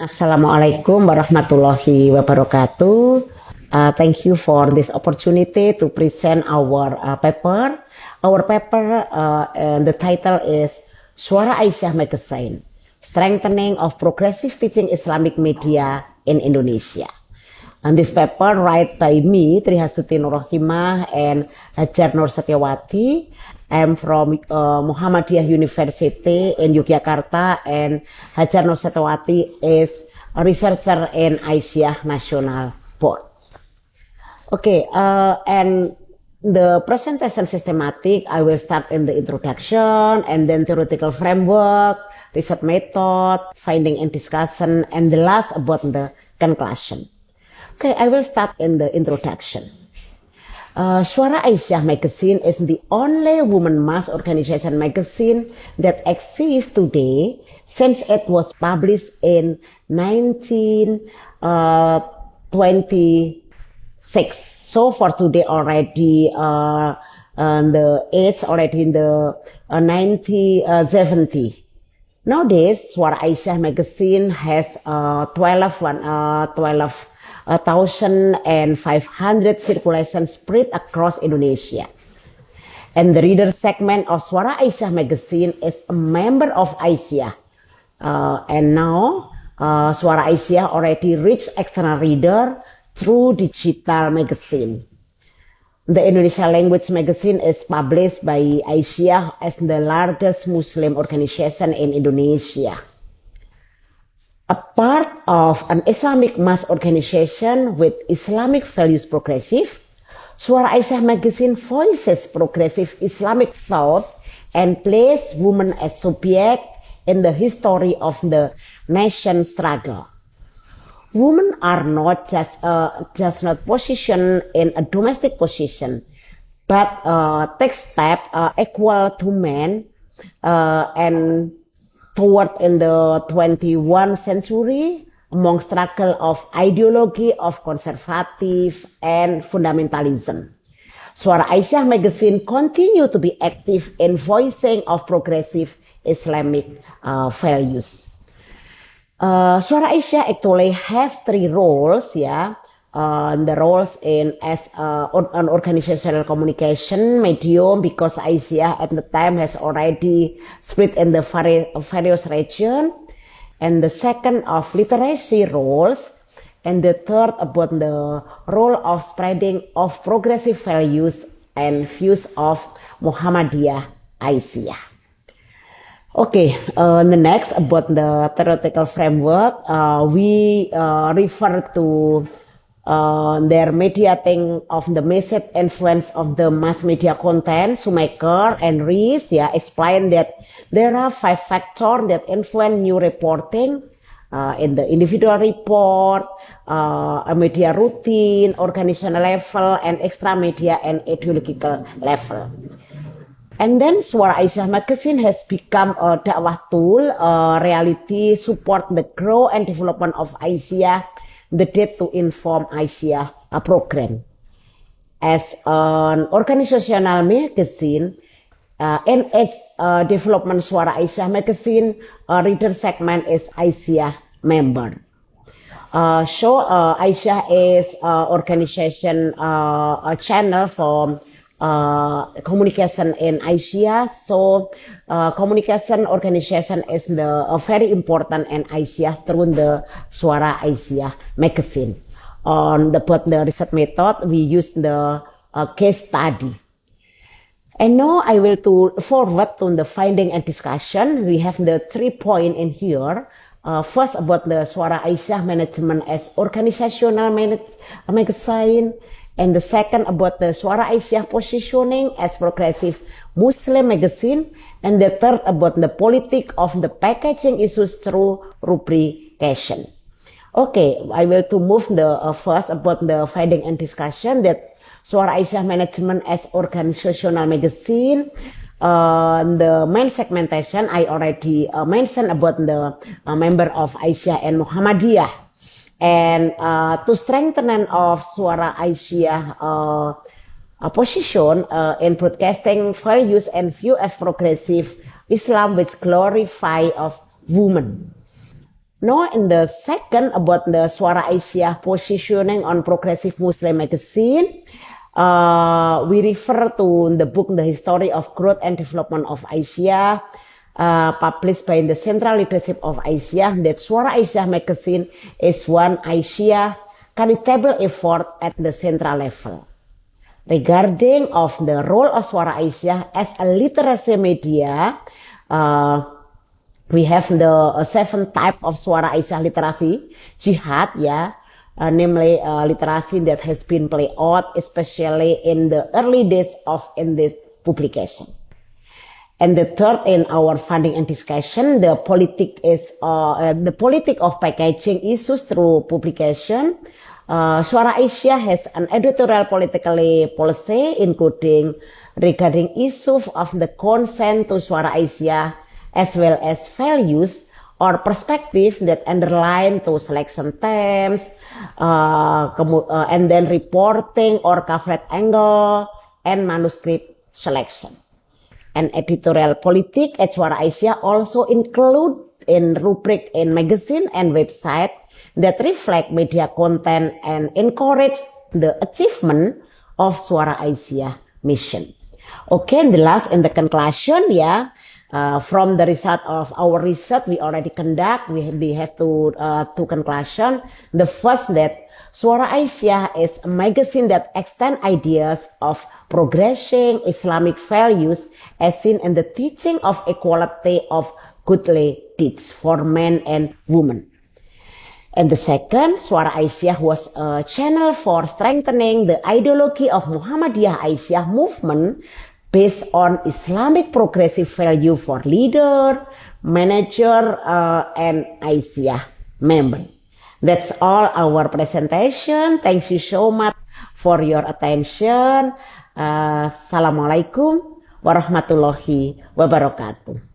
Assalamualaikum warahmatullahi wabarakatuh. Thank you for this opportunity to present our paper. Our paper, and the title is Suara Aisyah Magazine, Strengthening of Progressive Teaching Islamic Media in Indonesia. And this paper written by me, Trihastuti Nurrohimah, and Hajar Nur Satyawati. I'm from Muhammadiyah University in Yogyakarta, and Hajar Nur Satyawati is a researcher in Aisyah National Board. Okay, and the presentation systematic, I will start in the introduction, and then theoretical framework, research method, finding and discussion, and the last about the conclusion. Okay, I will start in the introduction. Suara Aisyah magazine is the only women mass organization magazine that exists today since it was published in 1926. So for today already, the age already in the 1970. Nowadays, Suara Aisyah magazine has 1,500 circulations spread across Indonesia. And the reader segment of Suara Aisyah magazine is a member of Aisyah. And now, Suara Aisyah already reached external reader through digital magazine. The Indonesia language magazine is published by Aisyah as the largest Muslim organization in Indonesia. A part of an Islamic mass organization with Islamic values progressive, Suara Aisyah magazine voices progressive Islamic thought and places women as subject in the history of the nation struggle. Women are not just not positioned in a domestic position, but take steps equal to men and toward in the 21st century among struggle of ideology of conservative and fundamentalism. Suara Aisyah magazine continue to be active in voicing of progressive Islamic values. Suara Aisyah actually have three roles, the roles in as an organizational communication medium, because Aisyah at the time has already spread in the various regions, and the second of literacy roles, and the third about the role of spreading of progressive values and views of Muhammadiyah Aisyah. Okay, the next about the theoretical framework, we refer to their mediating of the message influence of the mass media content. Shoemaker and Rees explain that there are 5 factors that influence new reporting in the individual report, a media routine, organizational level, and extra media and ideological level. And then Suara Aisyah magazine has become a dakwah tool, reality support the growth and development of Aisyah, the date to inform Aisyah program. As an organizational magazine, in its development Suara Aisyah magazine, reader segment is Aisyah member. Aisyah is organization channel for communication in Aisyah. So communication organization is very important in Aisyah through the Suara Aisyah magazine. On the research method, we use the case study. And now I will forward to the finding and discussion. We have the 3 points in here. First about the Suara Aisyah management as organizational magazine. And the second about the Suara Aisyah positioning as progressive Muslim magazine. And the third about the politics of the packaging issues through rubrication. Okay, I will to move the first about the finding and discussion that Suara Aisyah management as organizational magazine. The main segmentation I already mentioned about the member of Aisyah and Muhammadiyah. And to strengthen of Suara Aisyah position in broadcasting values and view as progressive Islam which glorify of women. Now, in the second, about the Suara Aisyah positioning on Progressive Muslim magazine, we refer to the book The History of Growth and Development of Aisyah, published by the Central Leadership of Aisyah, that Suara Aisyah magazine is one Aisyah charitable effort at the central level. Regarding of the role of Suara Aisyah as a literacy media, we have the 7 type of Suara Aisyah literacy jihad, namely literacy that has been played out especially in the early days of in this publication. And the third, in our funding and discussion, the politic of packaging issues through publication. Suara Aisyah has an editorial policy including regarding issues of the consent to Suara Aisyah, as well as values or perspective that underline to selection themes, and then reporting or coverage angle and manuscript selection. And editorial politik at Suara Aisyah also include in rubric in magazine and website that reflect media content and encourage the achievement of Suara Aisyah mission. Okay, and the last in the conclusion, from the result of our research we already conduct, we have two conclusion. The first, that Suara Aisyah is a magazine that extend ideas of progressing Islamic values as seen in the teaching of equality of goodly deeds for men and women. And the second, Suara Aisyah was a channel for strengthening the ideology of Muhammadiyah Aisyah movement based on Islamic progressive value for leader, manager, and Aisyah member. That's all our presentation. Thank you so much for your attention. Assalamualaikum warahmatullahi wabarakatuh.